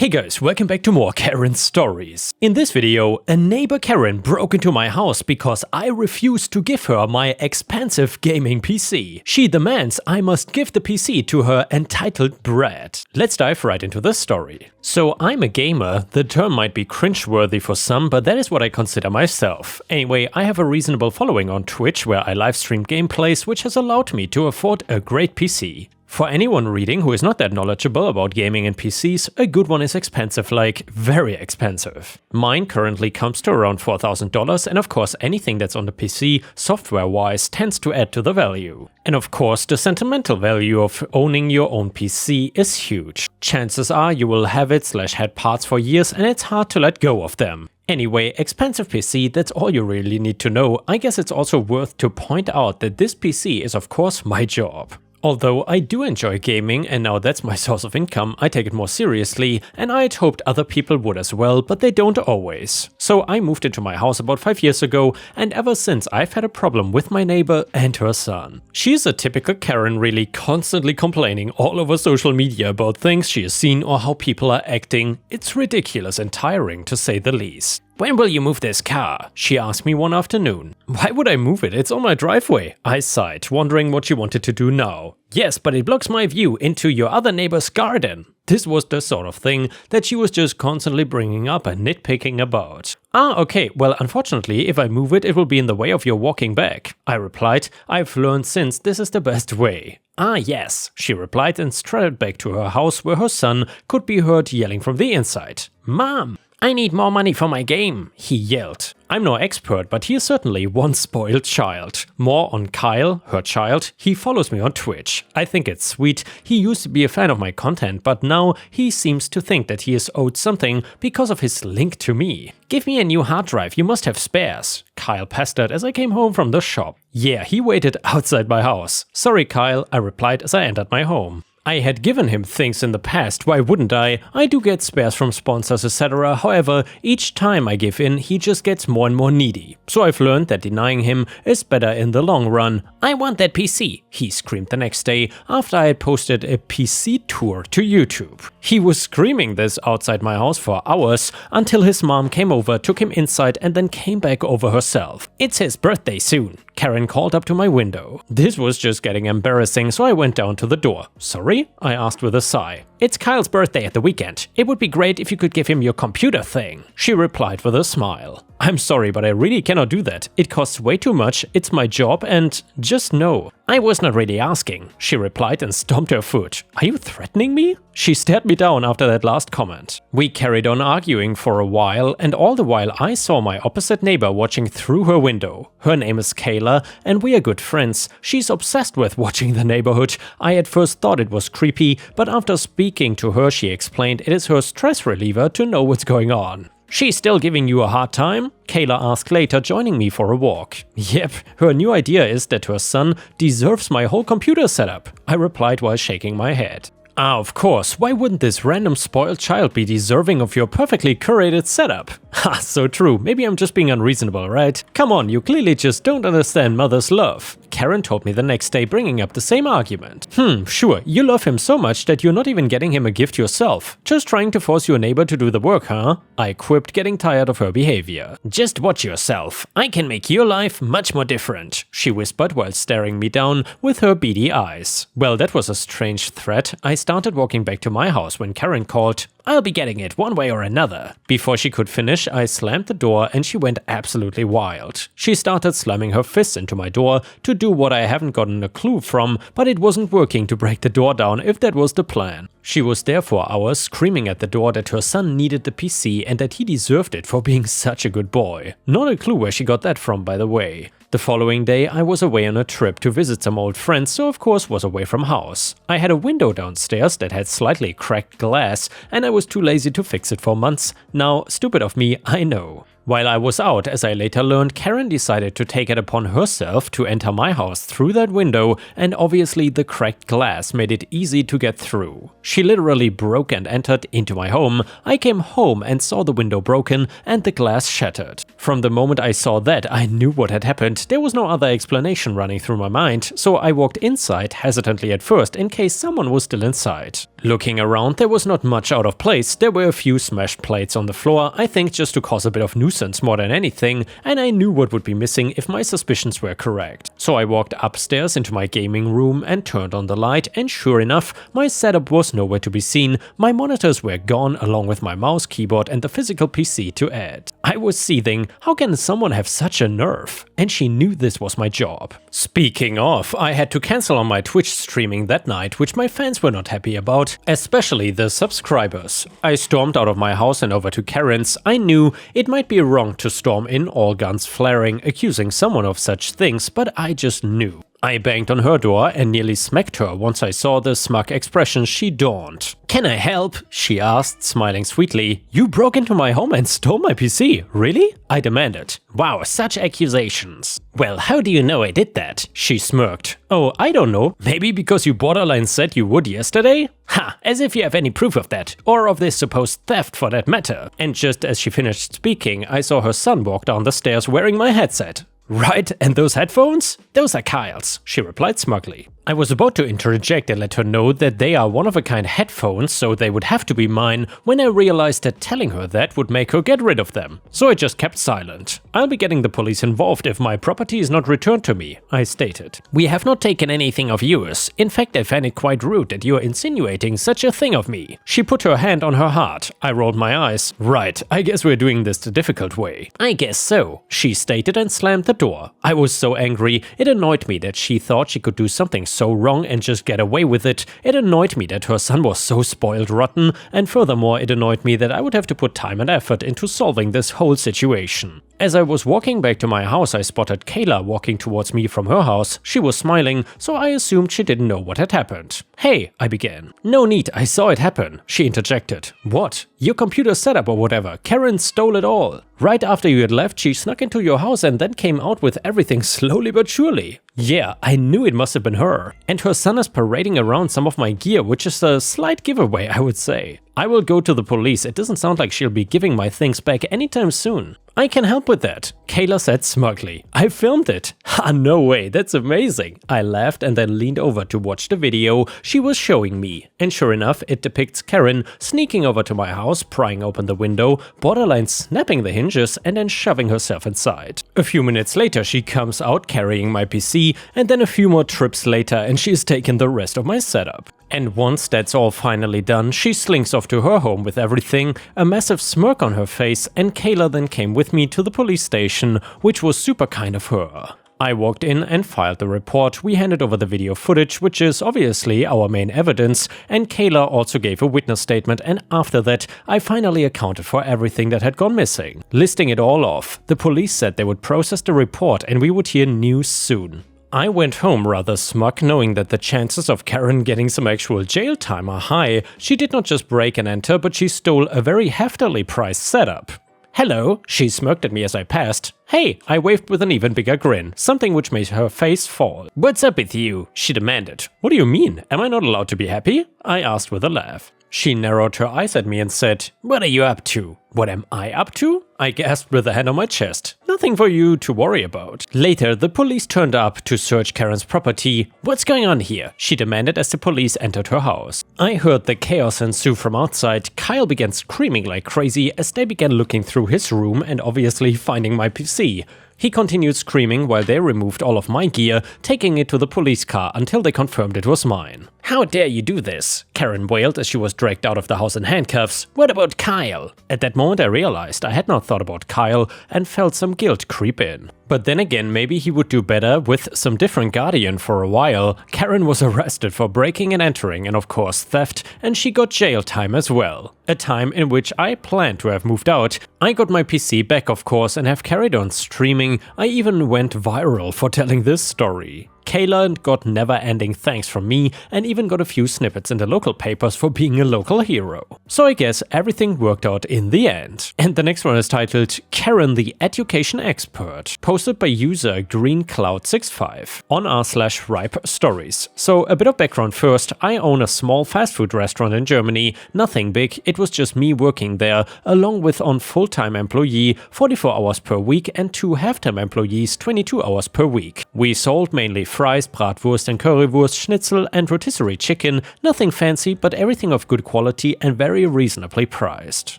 Hey guys, welcome back to more Karen stories. In this video, a neighbor Karen broke into my house because I refused to give her my expensive gaming PC. She demands I must give the PC to her entitled Brat. Let's dive right into the story. So I'm a gamer. The term might be cringeworthy for some, but that is what I consider myself. Anyway, I have a reasonable following on Twitch where I livestream gameplays, which has allowed me to afford a great PC. For anyone reading who is not that knowledgeable about gaming and PCs, a good one is expensive, like very expensive. Mine currently comes to around $4,000, and of course anything that's on the PC, software-wise, tends to add to the value. And of course the sentimental value of owning your own PC is huge. Chances are you will have it/had parts for years and it's hard to let go of them. Anyway, expensive PC, that's all you really need to know. I guess it's also worth to point out that this PC is of course my job. Although I do enjoy gaming and now that's my source of income, I take it more seriously, and I'd hoped other people would as well, but they don't always. So I moved into my house about 5 years ago, and ever since I've had a problem with my neighbor and her son. She's a typical Karen, really constantly complaining all over social media about things she has seen or how people are acting. It's ridiculous and tiring to say the least. "When will you move this car?" she asked me one afternoon. "Why would I move it? It's on my driveway," I sighed, wondering what she wanted to do now. "Yes, but it blocks my view into your other neighbor's garden." This was the sort of thing that she was just constantly bringing up and nitpicking about. Okay, well unfortunately if I move it, it will be in the way of your walking back," I replied. "I've learned since this is the best way." Yes," she replied and strutted back to her house where her son could be heard yelling from the inside. "Mom, I need more money for my game," he yelled. I'm no expert, but he is certainly one spoiled child. More on Kyle, her child. He follows me on Twitch. I think it's sweet. He used to be a fan of my content, but now he seems to think that he is owed something because of his link to me. "Give me a new hard drive, you must have spares," Kyle pestered as I came home from the shop. Yeah, he waited outside my house. "Sorry Kyle," I replied as I entered my home. I had given him things in the past, why wouldn't I? I do get spares from sponsors etc, however, each time I give in he just gets more and more needy. So I've learned that denying him is better in the long run. "I want that PC," he screamed the next day after I had posted a PC tour to YouTube. He was screaming this outside my house for hours until his mom came over, took him inside and then came back over herself. "It's his birthday soon," Karen called up to my window. This was just getting embarrassing, so I went down to the door. "Sorry?" I asked with a sigh. "It's Kyle's birthday at the weekend. It would be great if you could give him your computer thing," she replied with a smile. "I'm sorry, but I really cannot do that. It costs way too much, it's my job, and just no." "I was not really asking," she replied and stomped her foot. "Are you threatening me?" She stared me down after that last comment. We carried on arguing for a while, and all the while I saw my opposite neighbor watching through her window. Her name is Kayla, and we are good friends. She's obsessed with watching the neighborhood. I at first thought it was creepy, but after speaking to her she explained it is her stress reliever to know what's going on. "She's still giving you a hard time?" Kayla asked later, joining me for a walk. "Yep, her new idea is that her son deserves my whole computer setup," I replied while shaking my head. Of course, why wouldn't this random spoiled child be deserving of your perfectly curated setup? Ha, so true, maybe I'm just being unreasonable, right? Come on, you clearly just don't understand mother's love. Karen told me the next day, bringing up the same argument. Sure, you love him so much that you're not even getting him a gift yourself. Just trying to force your neighbor to do the work, huh? I quipped, getting tired of her behavior. "Just watch yourself. I can make your life much more different," she whispered while staring me down with her beady eyes. Well, that was a strange threat. I started walking back to my house when Karen called. "I'll be getting it one way or another." Before she could finish, I slammed the door and she went absolutely wild. She started slamming her fists into my door to do what I haven't gotten a clue from, but it wasn't working to break the door down if that was the plan. She was there for hours screaming at the door that her son needed the PC and that he deserved it for being such a good boy. Not a clue where she got that from, by the way. The following day I was away on a trip to visit some old friends, so of course was away from house. I had a window downstairs that had slightly cracked glass and I was too lazy to fix it for months. Now, stupid of me, I know. While I was out, as I later learned, Karen decided to take it upon herself to enter my house through that window, and obviously the cracked glass made it easy to get through. She literally broke and entered into my home. I came home and saw the window broken and the glass shattered. From the moment I saw that, I knew what had happened. There was no other explanation running through my mind, so I walked inside, hesitantly at first, in case someone was still inside. Looking around, there was not much out of place. There were a few smashed plates on the floor, I think just to cause a bit of nuisance more than anything, and I knew what would be missing if my suspicions were correct. So I walked upstairs into my gaming room and turned on the light, and sure enough, my setup was nowhere to be seen. My monitors were gone along with my mouse, keyboard and the physical PC to add. I was seething. How can someone have such a nerve? And she knew this was my job. Speaking of, I had to cancel on my Twitch streaming that night, which my fans were not happy about, especially the subscribers. I stormed out of my house and over to Karen's. I knew it might be wrong to storm in, all guns flaring, accusing someone of such things, but I just knew. I banged on her door and nearly smacked her once I saw the smug expression she donned. "Can I help?" she asked, smiling sweetly. "You broke into my home and stole my PC, really?" I demanded. "Wow, such accusations." "Well, how do you know I did that?" she smirked. "Oh, I don't know. Maybe because you borderline said you would yesterday?" "Ha, as if you have any proof of that, or of this supposed theft for that matter." And just as she finished speaking, I saw her son walk down the stairs wearing my headset. "Right, and those headphones? Those are Kyle's," she replied smugly. I was about to interject and let her know that they are one-of-a-kind headphones, so they would have to be mine, when I realized that telling her that would make her get rid of them. So I just kept silent. "I'll be getting the police involved if my property is not returned to me," I stated. "We have not taken anything of yours. In fact, I find it quite rude that you are insinuating such a thing of me." She put her hand on her heart. I rolled my eyes. "Right, I guess we're doing this the difficult way." "I guess so," she stated and slammed the door. I was so angry. It annoyed me that she thought she could do something so wrong and just get away with it. It annoyed me that her son was so spoiled rotten, and furthermore it annoyed me that I would have to put time and effort into solving this whole situation. As I was walking back to my house, I spotted Kayla walking towards me from her house. She was smiling, so I assumed she didn't know what had happened. "Hey," I began. "No need, I saw it happen," she interjected. "What? Your computer setup or whatever. Karen stole it all. Right after you had left, she snuck into your house and then came out with everything slowly but surely." Yeah, I knew it must have been her. And her son is parading around some of my gear, which is a slight giveaway, I would say. I will go to the police. It doesn't sound like she'll be giving my things back anytime soon. "I can help with that," Kayla said smugly. "I filmed it." "Ha, no way, that's amazing." I laughed and then leaned over to watch the video she was showing me. And sure enough, it depicts Karen sneaking over to my house, prying open the window, borderline snapping the hinges and then shoving herself inside. A few minutes later, she comes out carrying my PC, and then a few more trips later and she's taken the rest of my setup. And once that's all finally done, she slinks off to her home with everything, a massive smirk on her face, and Kayla then came with me to the police station, which was super kind of her. I walked in and filed the report. We handed over the video footage, which is obviously our main evidence, and Kayla also gave a witness statement, and after that, I finally accounted for everything that had gone missing. Listing it all off, the police said they would process the report and we would hear news soon. I went home rather smug, knowing that the chances of Karen getting some actual jail time are high. She did not just break and enter, but she stole a very heftily priced setup. "Hello," she smirked at me as I passed. "Hey," I waved with an even bigger grin, something which made her face fall. "What's up with you?" she demanded. "What do you mean? Am I not allowed to be happy?" I asked with a laugh. She narrowed her eyes at me and said, "What are you up to?" "What am I up to?" I gasped with a hand on my chest. "Nothing for you to worry about." Later, the police turned up to search Karen's property. "What's going on here?" she demanded as the police entered her house. I heard the chaos ensue from outside. Kyle began screaming like crazy as they began looking through his room and obviously finding my PC. He continued screaming while they removed all of my gear, taking it to the police car until they confirmed it was mine. "How dare you do this?" Karen wailed as she was dragged out of the house in handcuffs. "What about Kyle?" At that moment I realized I had not thought about Kyle and felt some guilt creep in. But then again, maybe he would do better with some different guardian for a while. Karen was arrested for breaking and entering and of course theft, and she got jail time as well. A time in which I planned to have moved out. I got my PC back of course and have carried on streaming. I even went viral for telling this story. Kayla got never-ending thanks from me and even got a few snippets in the local papers for being a local hero. So I guess everything worked out in the end. And the next one is titled Karen the Education Expert, posted by user GreenCloud65 on r/ripe stories. So a bit of background first. I own a small fast food restaurant in Germany, nothing big, it was just me working there, along with on full-time employee 44 hours per week and 2 half-time employees 22 hours per week. We sold mainly fries, bratwurst and currywurst, schnitzel and rotisserie chicken, nothing fancy but everything of good quality and very reasonably priced.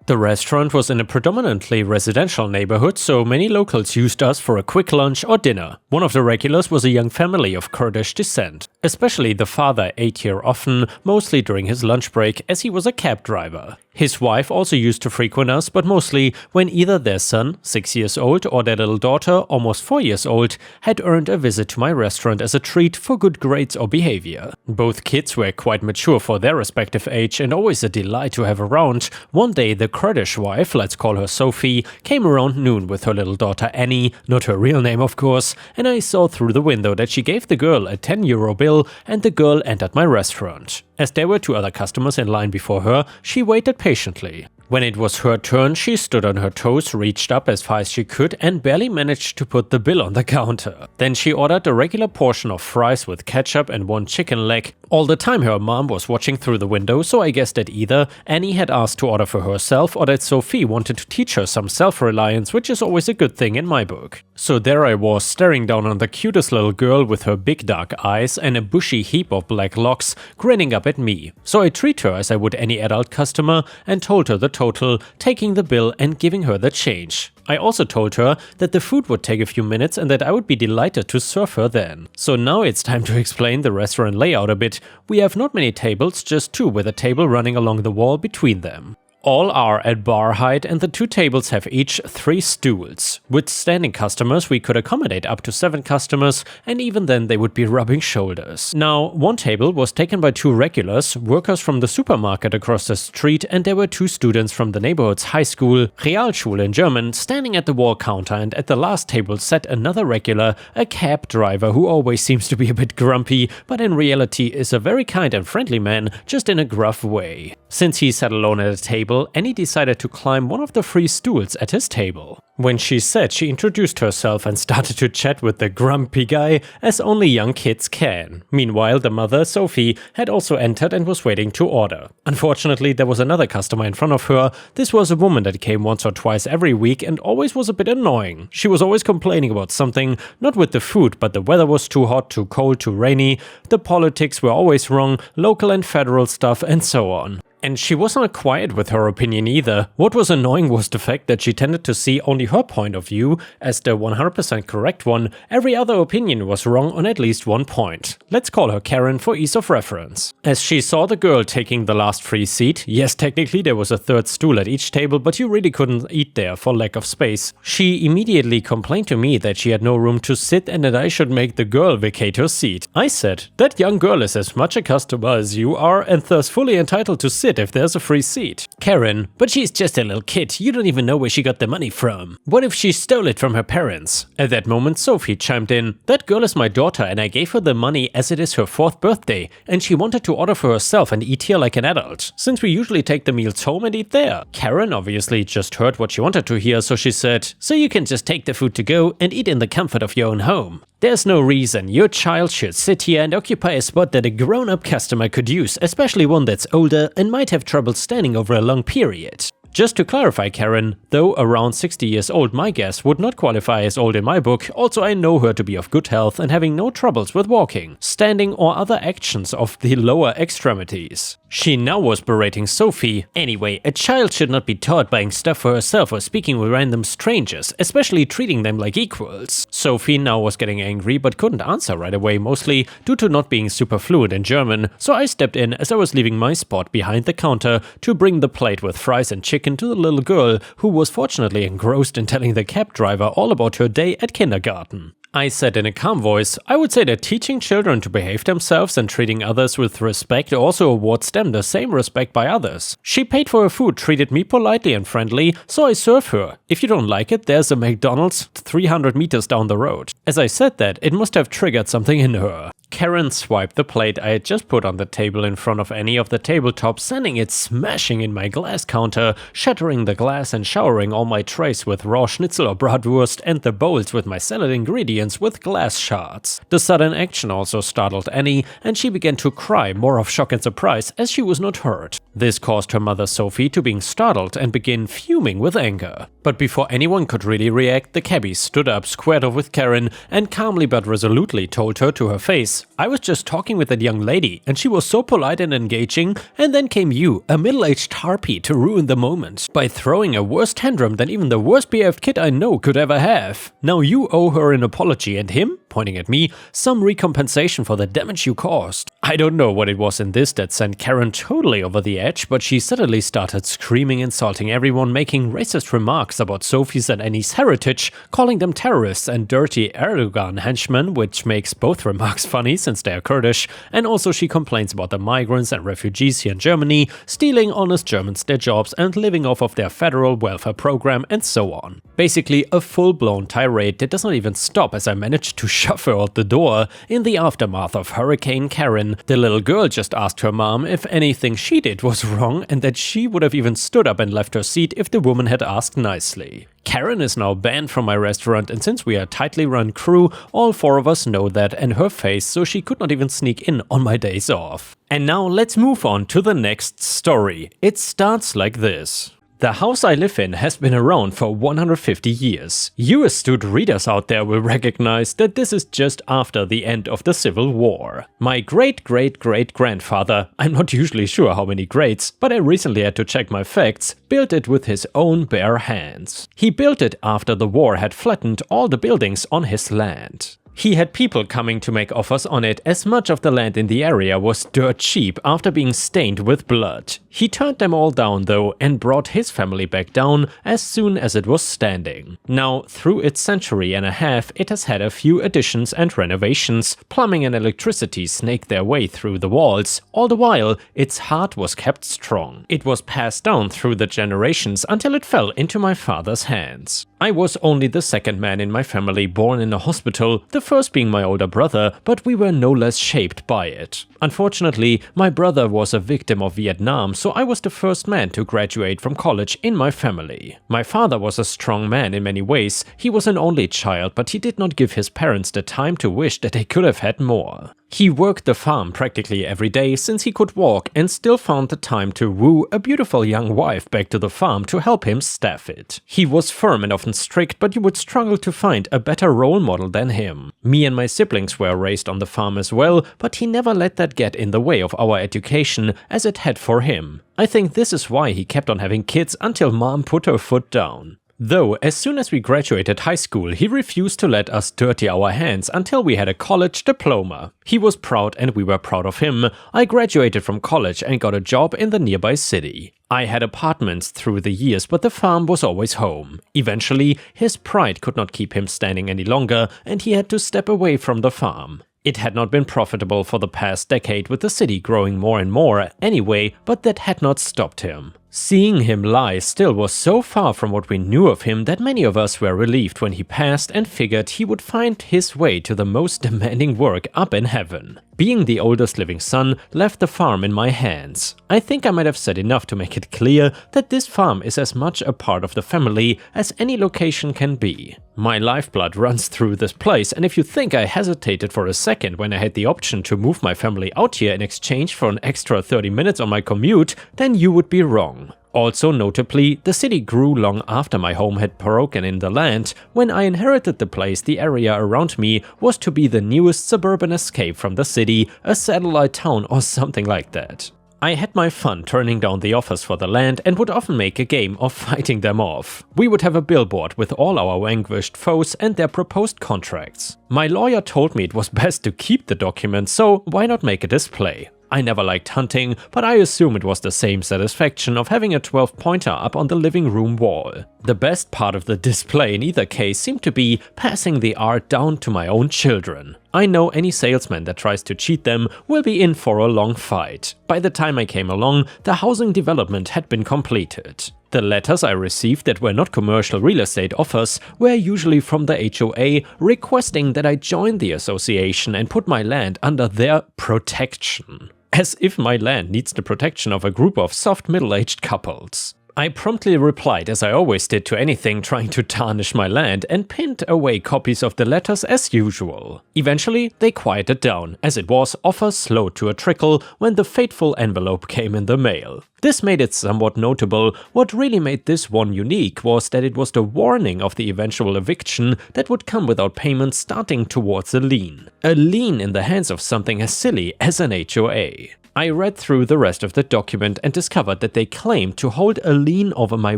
The restaurant was in a predominantly residential neighborhood, so many locals used us for a quick lunch or dinner. One of the regulars was a young family of Kurdish descent. Especially the father ate here often, mostly during his lunch break, as he was a cab driver. His wife also used to frequent us, but mostly when either their son, 6 years old, or their little daughter, almost 4 years old, had earned a visit to my restaurant as a treat for good grades or behavior. Both kids were quite mature for their respective age and always a delight to have around. One day the Kurdish wife, let's call her Sophie, came around noon with her little daughter Annie, not her real name of course, and I saw through the window that she gave the girl a 10-euro bill and the girl entered my restaurant. As there were 2 other customers in line before her, she waited patiently. When it was her turn, she stood on her toes, reached up as far as she could and barely managed to put the bill on the counter. Then she ordered a regular portion of fries with ketchup and 1 chicken leg. All the time her mom was watching through the window, so I guessed that either Annie had asked to order for herself or that Sophie wanted to teach her some self-reliance, which is always a good thing in my book. So there I was, staring down on the cutest little girl with her big dark eyes and a bushy heap of black locks, grinning up at me. So I treat her as I would any adult customer and told her the total, taking the bill and giving her the change. I also told her that the food would take a few minutes and that I would be delighted to serve her then. So now it's time to explain the restaurant layout a bit. We have not many tables, just 2 with a table running along the wall between them. All are at bar height and the 2 tables have each 3 stools. With standing customers we could accommodate up to 7 customers and even then they would be rubbing shoulders. Now, one table was taken by 2 regulars, workers from the supermarket across the street, and there were 2 students from the neighborhood's high school, Realschule in German, standing at the wall counter, and at the last table sat another regular, a cab driver who always seems to be a bit grumpy, but in reality is a very kind and friendly man, just in a gruff way. Since he sat alone at a table, Annie decided to climb one of the 3 stools at his table. When she sat, she introduced herself and started to chat with the grumpy guy, as only young kids can. Meanwhile, the mother, Sophie, had also entered and was waiting to order. Unfortunately, there was another customer in front of her. This was a woman that came once or twice every week and always was a bit annoying. She was always complaining about something, not with the food, but the weather was too hot, too cold, too rainy, the politics were always wrong, local and federal stuff, and so on. And she was not quiet with her opinion either. What was annoying was the fact that she tended to see only her point of view as the 100% correct one. Every other opinion was wrong on at least one point. Let's call her Karen for ease of reference. As she saw the girl taking the last free seat, yes, technically there was a 3rd stool at each table, but you really couldn't eat there for lack of space, she immediately complained to me that she had no room to sit and that I should make the girl vacate her seat. I said, that young girl is as much a customer as you are and thus fully entitled to sit if there's a free seat. Karen, but she's just a little kid, you don't even know where she got the money from. What if she stole it from her parents? At that moment Sophie chimed in, that girl is my daughter and I gave her the money as it is her 4th birthday and she wanted to order for herself and eat here like an adult, since we usually take the meals home and eat there. Karen obviously just heard what she wanted to hear, so she said, so you can just take the food to go and eat in the comfort of your own home. There's no reason your child should sit here and occupy a spot that a grown-up customer could use, especially one that's older and might have trouble standing over a long period. Just to clarify, Karen, though around 60 years old, my guess would not qualify as old in my book, also I know her to be of good health and having no troubles with walking, standing or other actions of the lower extremities. She now was berating Sophie. Anyway, a child should not be taught buying stuff for herself or speaking with random strangers, especially treating them like equals. Sophie now was getting angry but couldn't answer right away, mostly due to not being super fluent in German, so I stepped in as I was leaving my spot behind the counter to bring the plate with fries and chicken to the little girl, who was fortunately engrossed in telling the cab driver all about her day at kindergarten. I said in a calm voice, I would say that teaching children to behave themselves and treating others with respect also awards them the same respect by others. She paid for her food, treated me politely and friendly, so I serve her. If you don't like it, there's a McDonald's 300 meters down the road. As I said that, it must have triggered something in her. Karen swiped the plate I had just put on the table in front of any of the tabletops, sending it smashing in my glass counter, shattering the glass and showering all my trays with raw schnitzel or bratwurst and the bowls with my salad ingredients with glass shards. The sudden action also startled Annie, and she began to cry, more of shock and surprise, as she was not hurt. This caused her mother Sophie to be startled and begin fuming with anger. But before anyone could really react, the cabbie stood up, squared off with Karen, and calmly but resolutely told her to her face, "I was just talking with that young lady, and she was so polite and engaging, and then came you, a middle-aged harpy, to ruin the moment, by throwing a worse tantrum than even the worst behaved kid I know could ever have. Now you owe her an apology and him," pointing at me, "some recompensation for the damage you caused." I don't know what it was in this that sent Karen totally over the edge, but she suddenly started screaming, insulting everyone, making racist remarks about Sophie's and Annie's heritage, calling them terrorists and dirty Erdogan henchmen, which makes both remarks funny since they are Kurdish, and also she complains about the migrants and refugees here in Germany, stealing honest Germans their jobs and living off of their federal welfare program and so on. Basically a full-blown tirade that does not even stop as I managed to shove her out the door. In the aftermath of Hurricane Karen, the little girl just asked her mom if anything she did was wrong and that she would have even stood up and left her seat if the woman had asked nicely. Karen is now banned from my restaurant, and since we are a tightly run crew, all four of us know that and her face, so she could not even sneak in on my days off. And now let's move on to the next story. It starts like this. The house I live in has been around for 150 years. You astute readers out there will recognize that this is just after the end of the Civil War. My great-great-great-grandfather, I'm not usually sure how many greats, but I recently had to check my facts, built it with his own bare hands. He built it after the war had flattened all the buildings on his land. He had people coming to make offers on it, as much of the land in the area was dirt cheap after being stained with blood. He turned them all down though and brought his family back down as soon as it was standing. Now, through its century and a half, it has had a few additions and renovations. Plumbing and electricity snaked their way through the walls. All the while, its heart was kept strong. It was passed down through the generations until it fell into my father's hands. I was only the second man in my family born in a hospital, the first being my older brother, but we were no less shaped by it. Unfortunately, my brother was a victim of Vietnam, so I was the first man to graduate from college in my family. My father was a strong man in many ways. He was an only child, but he did not give his parents the time to wish that they could have had more. He worked the farm practically every day since he could walk, and still found the time to woo a beautiful young wife back to the farm to help him staff it. He was firm and often strict, but you would struggle to find a better role model than him. Me and my siblings were raised on the farm as well, but he never let that get in the way of our education as it had for him. I think this is why he kept on having kids until mom put her foot down. Though, as soon as we graduated high school, he refused to let us dirty our hands until we had a college diploma. He was proud and we were proud of him. I graduated from college and got a job in the nearby city. I had apartments through the years, but the farm was always home. Eventually, his pride could not keep him standing any longer, and he had to step away from the farm. It had not been profitable for the past decade, with the city growing more and more anyway, but that had not stopped him. Seeing him lie still was so far from what we knew of him that many of us were relieved when he passed and figured he would find his way to the most demanding work up in heaven. Being the oldest living son left the farm in my hands. I think I might have said enough to make it clear that this farm is as much a part of the family as any location can be. My lifeblood runs through this place, and if you think I hesitated for a second when I had the option to move my family out here in exchange for an extra 30 minutes on my commute, then you would be wrong. Also notably, the city grew long after my home had broken in the land. When I inherited the place, the area around me was to be the newest suburban escape from the city, a satellite town or something like that. I had my fun turning down the offers for the land and would often make a game of fighting them off. We would have a billboard with all our vanquished foes and their proposed contracts. My lawyer told me it was best to keep the document, so why not make a display? I never liked hunting, but I assume it was the same satisfaction of having a 12-pointer up on the living room wall. The best part of the display in either case seemed to be passing the art down to my own children. I know any salesman that tries to cheat them will be in for a long fight. By the time I came along, the housing development had been completed. The letters I received that were not commercial real estate offers were usually from the HOA requesting that I join the association and put my land under their protection. As if my land needs the protection of a group of soft middle-aged couples. I promptly replied, as I always did to anything trying to tarnish my land, and pinned away copies of the letters as usual. Eventually, they quieted down, as it was offers slowed to a trickle when the fateful envelope came in the mail. This made it somewhat notable. What really made this one unique was that it was the warning of the eventual eviction that would come without payment starting towards a lien. A lien in the hands of something as silly as an HOA. I read through the rest of the document and discovered that they claimed to hold a lien over my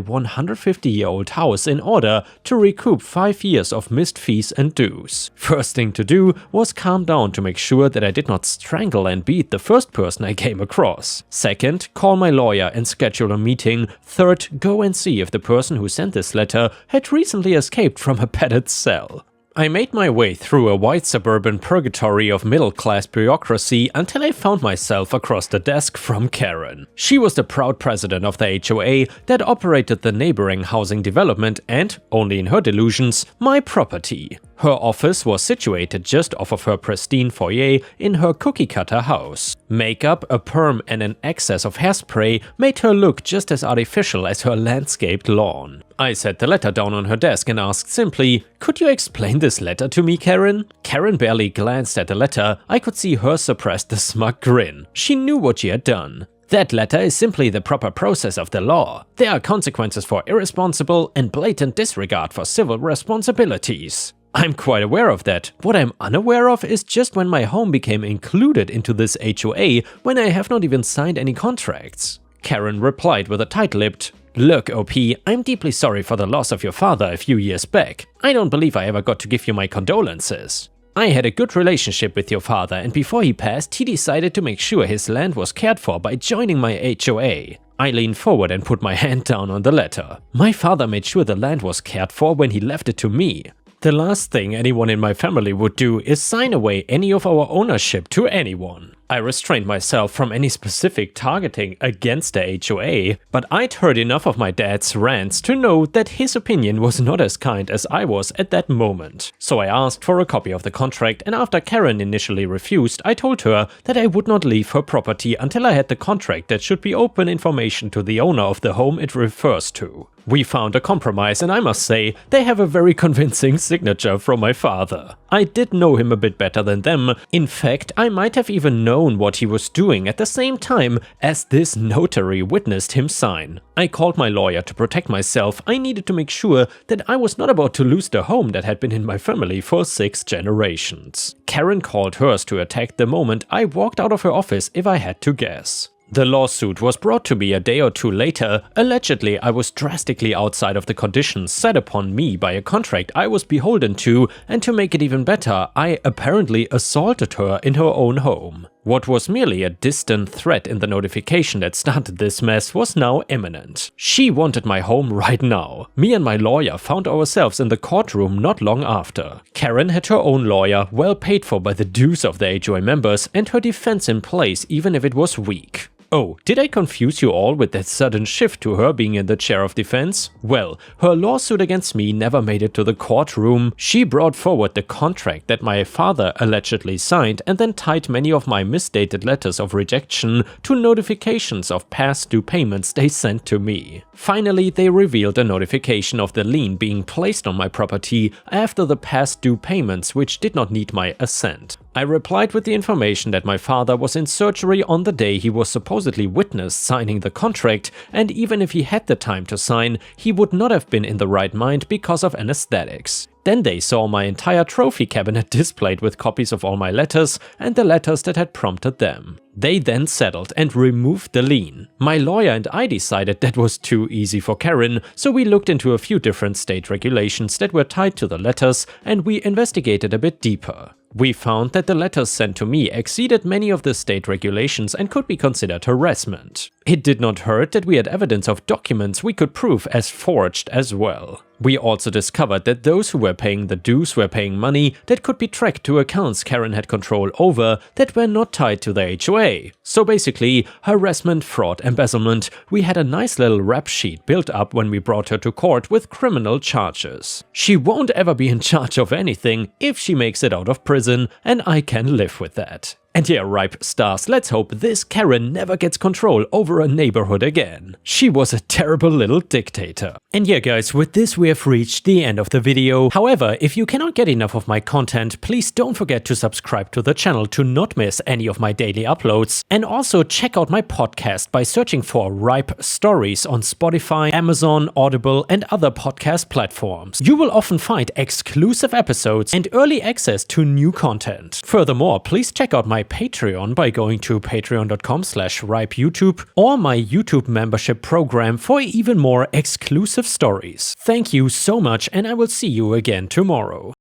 150-year-old house in order to recoup 5 years of missed fees and dues. First thing to do was calm down to make sure that I did not strangle and beat the first person I came across. Second, call my lawyer and schedule a meeting. Third, go and see if the person who sent this letter had recently escaped from a padded cell. I made my way through a white suburban purgatory of middle-class bureaucracy until I found myself across the desk from Karen. She was the proud president of the HOA that operated the neighboring housing development and, only in her delusions, my property. Her office was situated just off of her pristine foyer in her cookie-cutter house. Makeup, a perm and an excess of hairspray made her look just as artificial as her landscaped lawn. I set the letter down on her desk and asked simply, "Could you explain this letter to me, Karen?" Karen barely glanced at the letter. I could see her suppress the smug grin. She knew what she had done. "That letter is simply the proper process of the law. There are consequences for irresponsible and blatant disregard for civil responsibilities." I'm quite aware of that. What I'm unaware of is just when my home became included into this HOA when I have not even signed any contracts. Karen replied with a tight-lipped, "Look, OP, I'm deeply sorry for the loss of your father a few years back. I don't believe I ever got to give you my condolences. I had a good relationship with your father, and before he passed, he decided to make sure his land was cared for by joining my HOA. I leaned forward and put my hand down on the letter. My father made sure the land was cared for when he left it to me. The last thing anyone in my family would do is sign away any of our ownership to anyone. I restrained myself from any specific targeting against the HOA, but I'd heard enough of my dad's rants to know that his opinion was not as kind as I was at that moment. So I asked for a copy of the contract, and after Karen initially refused, I told her that I would not leave her property until I had the contract that should be open information to the owner of the home it refers to. We found a compromise, and I must say, they have a very convincing signature from my father. I did know him a bit better than them. In fact, I might have even known what he was doing at the same time as this notary witnessed him sign. I called my lawyer to protect myself. I needed to make sure that I was not about to lose the home that had been in my family for 6 generations. Karen called hers to attack the moment I walked out of her office, if I had to guess. The lawsuit was brought to me a day or two later. Allegedly, I was drastically outside of the conditions set upon me by a contract I was beholden to, and to make it even better, I apparently assaulted her in her own home. What was merely a distant threat in the notification that started this mess was now imminent. She wanted my home right now. Me and my lawyer found ourselves in the courtroom not long after. Karen had her own lawyer, well paid for by the dues of the HOA members, and her defense in place even if it was weak. Oh, did I confuse you all with that sudden shift to her being in the chair of defense? Well, her lawsuit against me never made it to the courtroom. She brought forward the contract that my father allegedly signed and then tied many of my misdated letters of rejection to notifications of past due payments they sent to me. Finally, they revealed a notification of the lien being placed on my property after the past due payments, which did not need my assent. I replied with the information that my father was in surgery on the day he was supposedly witnessed signing the contract, and even if he had the time to sign, he would not have been in the right mind because of anesthetics. Then they saw my entire trophy cabinet displayed with copies of all my letters and the letters that had prompted them. They then settled and removed the lien. My lawyer and I decided that was too easy for Karen, so we looked into a few different state regulations that were tied to the letters, and we investigated a bit deeper. We found that the letters sent to me exceeded many of the state regulations and could be considered harassment. It did not hurt that we had evidence of documents we could prove as forged as well. We also discovered that those who were paying the dues were paying money that could be tracked to accounts Karen had control over that were not tied to the HOA. So basically, harassment, fraud, embezzlement. We had a nice little rap sheet built up when we brought her to court with criminal charges. She won't ever be in charge of anything if she makes it out of prison, and I can live with that. And yeah, ripe stars, let's hope this Karen never gets control over a neighborhood again. She was a terrible little dictator. And yeah guys, with this we have reached the end of the video. However, if you cannot get enough of my content, please don't forget to subscribe to the channel to not miss any of my daily uploads. And also check out my podcast by searching for Ripe Stories on Spotify, Amazon, Audible, and other podcast platforms. You will often find exclusive episodes and early access to new content. Furthermore, please check out my Patreon by going to patreon.com/ripeyoutube or my YouTube membership program for even more exclusive stories. Thank you so much, and I will see you again tomorrow.